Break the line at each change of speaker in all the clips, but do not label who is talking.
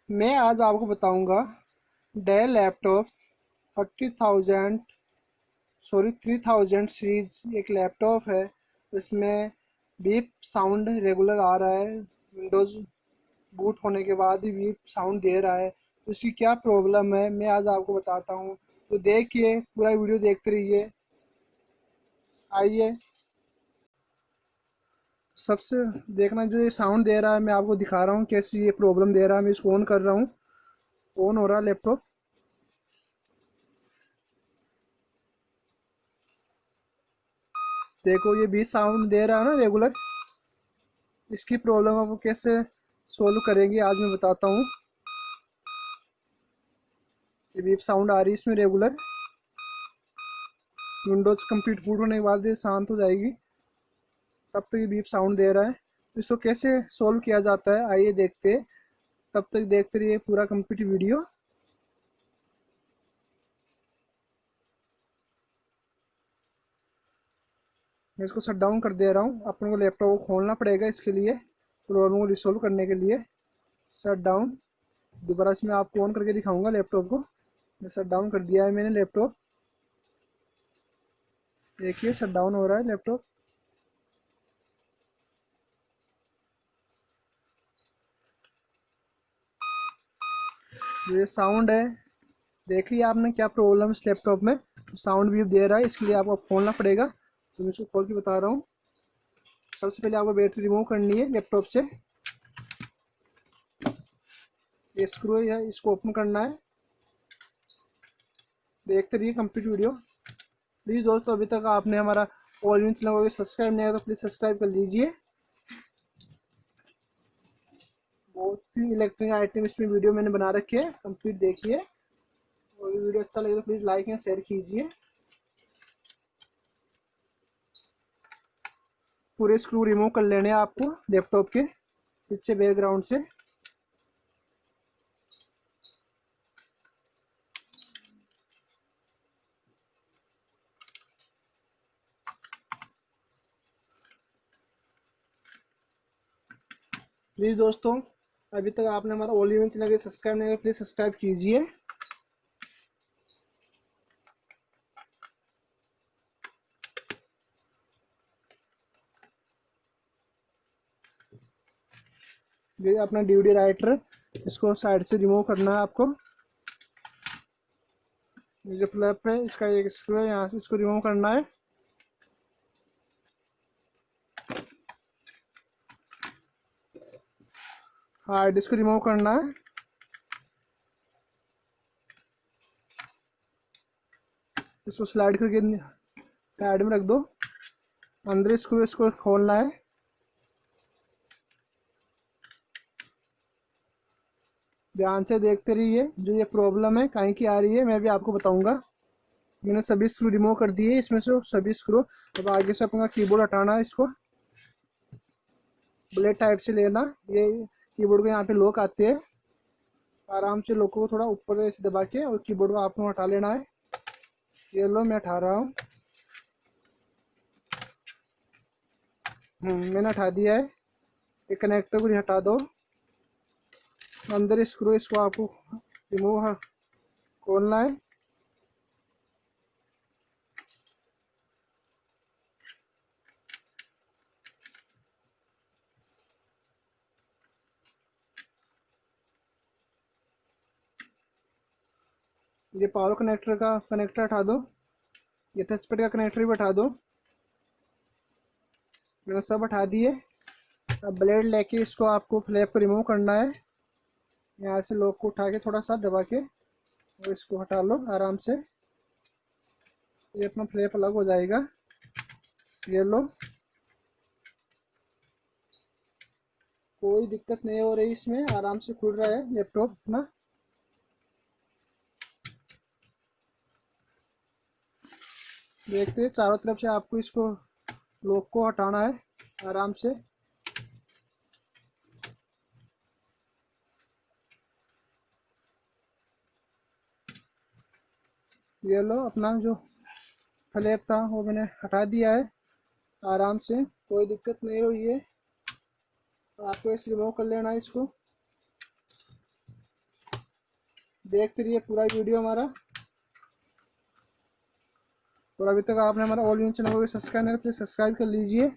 मैं आज आपको बताऊंगा डेल लैपटॉप 30,000 सॉरी 3000 सीरीज एक लैपटॉप है। इसमें बीप साउंड रेगुलर आ रहा है। विंडोज़ बूट होने के बाद ही बीप साउंड दे रहा है। तो इसकी क्या प्रॉब्लम है मैं आज आपको बताता हूँ। तो देखिए, पूरा वीडियो देखते रहिए। आइए, सबसे देखना, जो ये साउंड दे रहा है मैं आपको दिखा रहा हूँ कैसी ये प्रॉब्लम दे रहा है। मैं इसको ऑन कर रहा हूँ। ऑन हो रहा है लैपटॉप। देखो, ये भी साउंड दे रहा है ना रेगुलर। इसकी प्रॉब्लम आपको कैसे सोल्व करेंगे आज मैं बताता हूँ। ये बीप साउंड आ रही है इसमें रेगुलर। विंडोज कंप्लीट बूट होने के बाद ये शांत हो जाएगी, तब तक ये बीप साउंड दे रहा है। तो इसको कैसे सोल्व किया जाता है आइए देखते हैं। तब तक देखते रहिए पूरा कंप्लीट वीडियो। मैं इसको शट डाउन कर दे रहा हूँ। अपने को लैपटॉप को खोलना पड़ेगा इसके लिए, प्रॉब्लम को रिसोल्व करने के लिए। Shut down. दोबारा से मैं आपको ऑन करके दिखाऊंगा लैपटॉप को। मैं शट डाउन कर दिया है मैंने लैपटॉप। देखिए, शट डाउन हो रहा है लैपटॉप। ये साउंड है। देख लिया आपने क्या प्रॉब्लम इस लैपटॉप में। साउंड भी दे रहा है, इसके लिए आपको खोलना पड़ेगा। तो मैं इसको खोल के बता रहा हूँ। सबसे पहले आपको बैटरी रिमूव करनी है लैपटॉप से। ये स्क्रू है, इसको ओपन करना है। देखते रहिए कंप्लीट वीडियो। प्लीज़ दोस्तों, अभी तक आपने हमारा ऑल इन चैनल को सब्सक्राइब नहीं किया तो प्लीज़ सब्सक्राइब कर लीजिए। बहुत ही इलेक्ट्रॉनिक आइटम इसमें वीडियो मैंने बना रखे हैं, कंप्लीट देखिए। और वीडियो अच्छा लगे तो प्लीज़ लाइक एंड शेयर कीजिए। पूरे स्क्रू रिमूव कर लेने हैं आपको लैपटॉप के पीछे बैकग्राउंड से। प्लीज़ दोस्तों, अभी तक आपने हमारा ओनली वन चैनल को सब्सक्राइब नहीं किया, प्लीज़ सब्सक्राइब कीजिए। ये अपना डीवीडी राइटर, इसको साइड से रिमूव करना है आपको। ये जो फ्लैप है इसका एक स्क्रू है, यहाँ से इसको रिमूव करना है। हार्ड डिस्क रिमूव करना है। इसको स्लाइड करके साइड में रख दो। अंदर स्क्रू इसको खोलना है। ध्यान से देखते रहिए। जो ये प्रॉब्लम है कहीं की आ रही है मैं भी आपको बताऊंगा। मैंने सभी स्क्रू रिमूव कर दिए इसमें से, सभी स्क्रू। अब आगे से अपना कीबोर्ड हटाना है। इसको ब्लेड टाइप से लेना। ये कीबोर्ड के यहाँ पे लॉक आते हैं। आराम से लॉक को थोड़ा ऊपर ऐसे दबा के और कीबोर्ड को आपको हटा लेना है। ये लो, मैं हटा रहा हूँ। मैंने हटा दिया है। ये कनेक्टर को भी हटा दो। अंदर स्क्रू, इसको आपको रिमूव खोलना है। ये पावर कनेक्टर का कनेक्टर हटा दो। ये टचपैड का कनेक्टर भी हटा दो। मैंने सब हटा दिए। अब ब्लेड लेके इसको आपको फ्लैप को रिमूव करना है। यहाँ से लॉक को उठा के थोड़ा सा दबा के और इसको हटा लो आराम से। ये अपना फ्लैप अलग हो जाएगा। ये लो, कोई दिक्कत नहीं हो रही इसमें, आराम से खुल रहा है लैपटॉप अपना। देखते हैं, चारों तरफ से आपको इसको लॉक को हटाना है आराम से। ये लो, अपना जो फ्लैप था वो मैंने हटा दिया है आराम से। कोई दिक्कत नहीं हुई है। आपको इस रिमूव कर लेना है इसको। देखते रहिए पूरा वीडियो हमारा। और अभी तक आपने हमारा ऑल इन चैनल को सब्सक्राइब नहीं, प्लीज सब्सक्राइब कर लीजिए।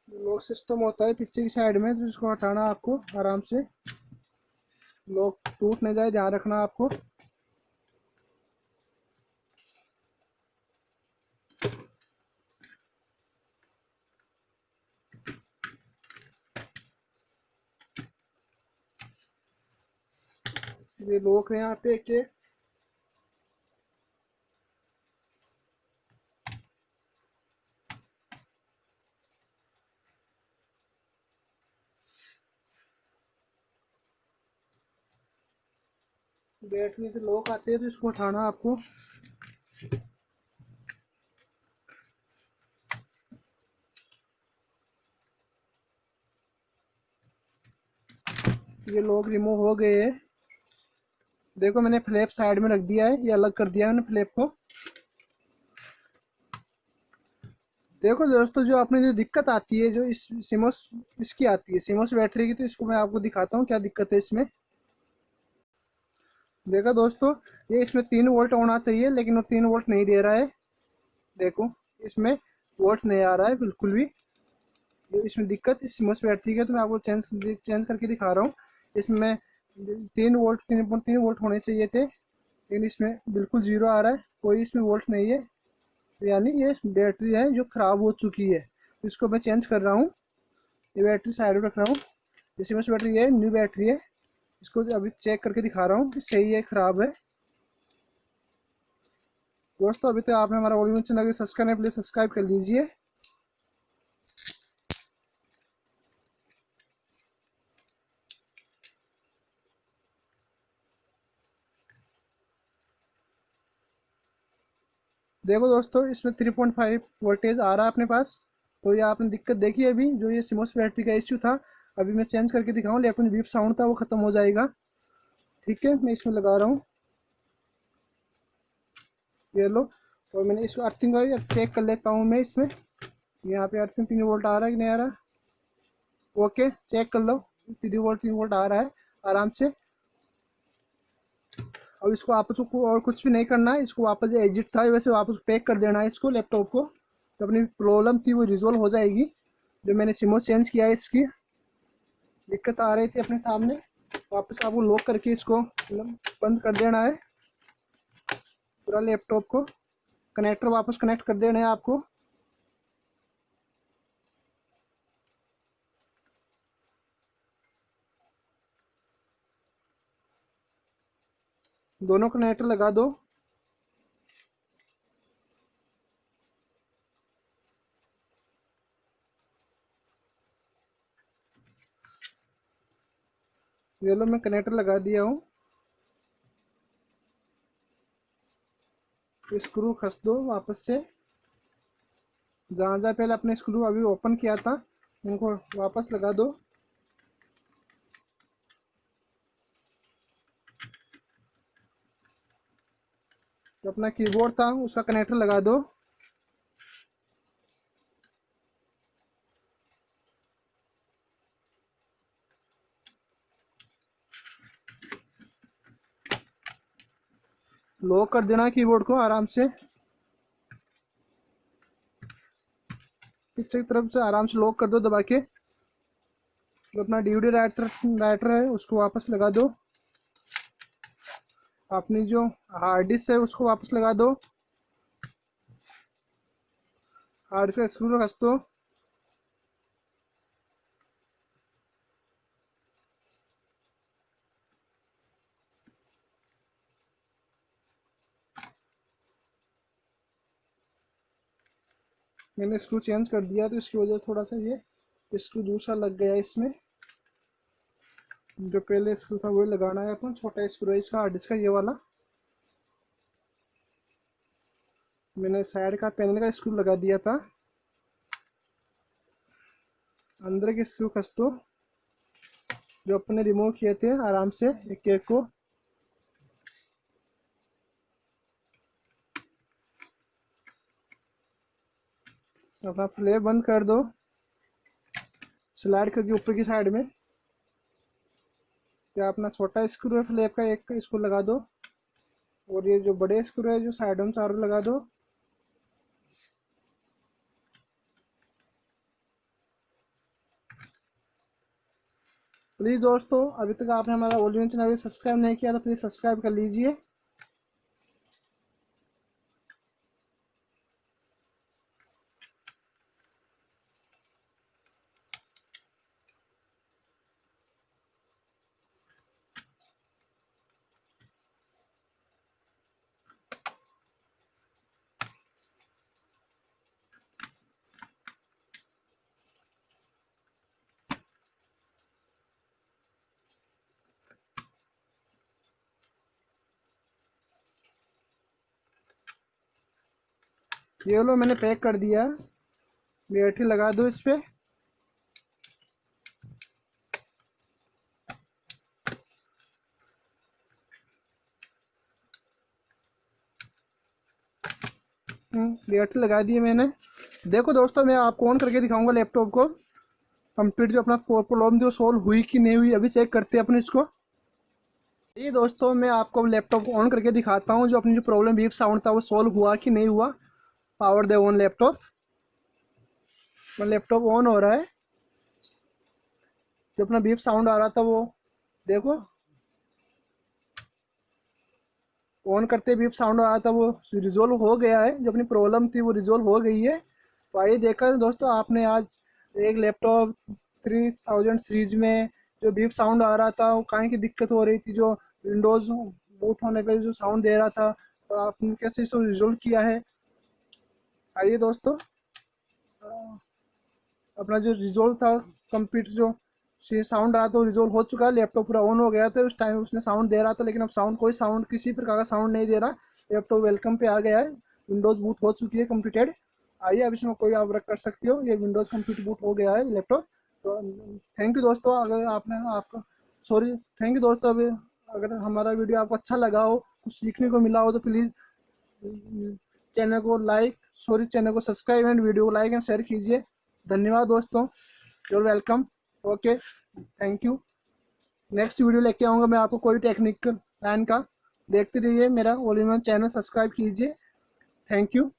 लॉक सिस्टम होता है पीछे की साइड में, तो इसको हटाना आपको आराम से, लॉक टूट नहीं जाए, ध्यान रखना आपको। ये लॉक है यहाँ पे एक, बैटरी से लॉक आते हैं, तो इसको उठाना आपको। ये लॉक रिमूव हो गए हैं। देखो मैंने फ्लैप साइड में रख दिया है, ये अलग कर दिया है मैंने फ्लैप को। देखो दोस्तों, जो अपनी जो दिक्कत आती है, जो इस सिमोस इसकी आती है सिमोस बैटरी की, तो इसको मैं आपको दिखाता हूँ क्या दिक्कत है इसमें। देखो दोस्तों, ये इसमें 3 वोल्ट होना चाहिए, लेकिन वो 3 वोल्ट नहीं दे रहा है। देखो इसमें वोल्ट नहीं आ रहा है बिल्कुल भी। जो इसमें दिक्कत इस सिमोस बैटरी की है, तो मैं आपको चेंज करके दिखा रहा हूँ। इसमें 3 वोल्ट 3.3 वोल्ट होने चाहिए थे, लेकिन इसमें बिल्कुल जीरो आ रहा है, कोई इसमें वोल्ट नहीं है। यानी ये बैटरी है जो ख़राब हो चुकी है। इसको मैं चेंज कर रहा हूँ, ये बैटरी साइड में रख रहा हूँ। ये सिमस बैटरी है, न्यू बैटरी है। इसको अभी चेक करके दिखा रहा हूँ कि सही है ख़राब है। दोस्तों, अभी तक आपने हमारा ऑडियो चैनल को सब्सक्राइब नहीं, प्लीज़ सब्सक्राइब कर लीजिए। देखो दोस्तों, इसमें 3.5 वोल्टेज आ रहा है अपने पास। तो ये आपने दिक्कत देखी अभी, जो ये सिमोस बैटरी का इश्यू था। अभी मैं चेंज करके दिखाऊँ, लेकिन बीप साउंड था वो ख़त्म हो जाएगा। ठीक है, मैं इसमें लगा रहा हूँ, ये लो। और मैंने इसको अर्थिंग चेक कर लेता हूँ मैं इसमें, यहाँ पे अर्थिंग 3 वोल्ट आ रहा है कि नहीं आ रहा। ओके, चेक कर लो, 3 वोल्ट आ रहा है आराम से। अब इसको आपस को और कुछ भी नहीं करना है, इसको वापस जो एग्जिट था वैसे वापस पैक कर देना है इसको, लैपटॉप को। तो अपनी प्रॉब्लम थी वो रिजोल्व हो जाएगी। जो मैंने सिमो चेंज किया है, इसकी दिक्कत आ रही थी अपने सामने, वापस आपको लॉक करके इसको बंद कर देना है पूरा लैपटॉप को। कनेक्टर वापस कनेक्ट कर देना है आपको। दोनों कनेक्टर लगा दो। ये लो, मैं कनेक्टर लगा दिया हूँ। स्क्रू खस दो वापस से, जहाँ जहाँ पहले अपने स्क्रू अभी ओपन किया था उनको वापस लगा दो। जो अपना कीबोर्ड था उसका कनेक्टर लगा दो। लॉक कर देना कीबोर्ड को आराम से, पीछे की तरफ से आराम से लॉक कर दो दबा के। जो अपना डीवीडी राइटर राइटर है उसको वापस लगा दो। अपनी जो हार्ड डिस्क है उसको वापस लगा दो। हार्ड डिस्क का स्क्रू कस दो। मैंने स्क्रू चेंज कर दिया, तो इसकी वजह से थोड़ा सा ये स्क्रू दूसरा लग गया इसमें। जो पहले स्क्रू था वही लगाना है अपन, छोटा स्क्रू है इसका हार्ड डिस्क का, ये वाला। मैंने साइड का पैनल का स्क्रू लगा दिया था। अंदर के स्क्रू कस दो, जो अपने रिमूव किए थे आराम से एक एक को। अपना फ्लैप बंद कर दो, स्लाइड करके ऊपर की साइड में। या अपना छोटा स्क्रू है फ्लैप का, एक इसको लगा दो, और ये जो बड़े स्क्रू है जो साइडों में चारों लगा दो। प्लीज़ दोस्तों, अभी तक आपने हमारा all in one channel subscribe नहीं किया तो प्लीज़ सब्सक्राइब कर लीजिए। ये लो मैंने पैक कर दिया, बैटरी लगा दो इस पे। बैटरी लगा दी है मैंने। देखो दोस्तों, मैं आपको ऑन करके दिखाऊंगा लैपटॉप को, कंप्लीट जो अपना प्रॉब्लम थी वो सोल्व हुई कि नहीं हुई। अभी चेक करते हैं अपने इसको। ये दोस्तों, मैं आपको लैपटॉप को ऑन करके दिखाता हूँ, जो अपनी जो प्रॉब्लम बीप साउंड था वो सोल्व हुआ कि नहीं हुआ। Power they on laptop, laptop on हो रहा है। जो अपना बीप साउंड आ रहा था वो देखो, ऑन करते बीप साउंड आ रहा था वो रिजोल्व हो गया है। जो अपनी प्रॉब्लम थी वो रिजोल्व हो गई है। तो आइए देखा दोस्तों, आपने आज एक लैपटॉप 3000 सीरीज में जो बीप साउंड आ रहा था वो कहीं की दिक्कत हो रही थी, जो विंडोज़ बूट होने पे जो साउंड दे रहा था, तो आपने कैसे इसको रिजोल्व किया है। आइए दोस्तों, अपना जो रिजोल्व था कंप्लीट, जो साउंड आ रहा था वो रिजोल्व हो चुका है। लैपटॉप पूरा ऑन हो गया था, उस टाइम उसने साउंड दे रहा था, लेकिन अब साउंड कोई साउंड किसी प्रकार का साउंड नहीं दे रहा। लैपटॉप वेलकम पे आ गया है, विंडोज़ बूट हो चुकी है कंप्लीटेड। आइए अब इसमें कोई आप वर्क कर सकते हो, ये विंडोज़ कंप्लीट बूट हो गया है लैपटॉप। तो थैंक यू दोस्तों, अगर आपने आपका सॉरी थैंक यू दोस्तों। अभी अगर हमारा वीडियो आपको अच्छा लगा हो, कुछ सीखने को मिला हो, तो प्लीज़ चैनल को सब्सक्राइब एंड वीडियो को लाइक एंड शेयर कीजिए। धन्यवाद दोस्तों, you're welcome. Okay, thank you. Next video लेके आऊँगा मैं आपको कोई टेक्निकल लाइन का। देखते रहिए मेरा all in one channel, subscribe कीजिए। Thank you.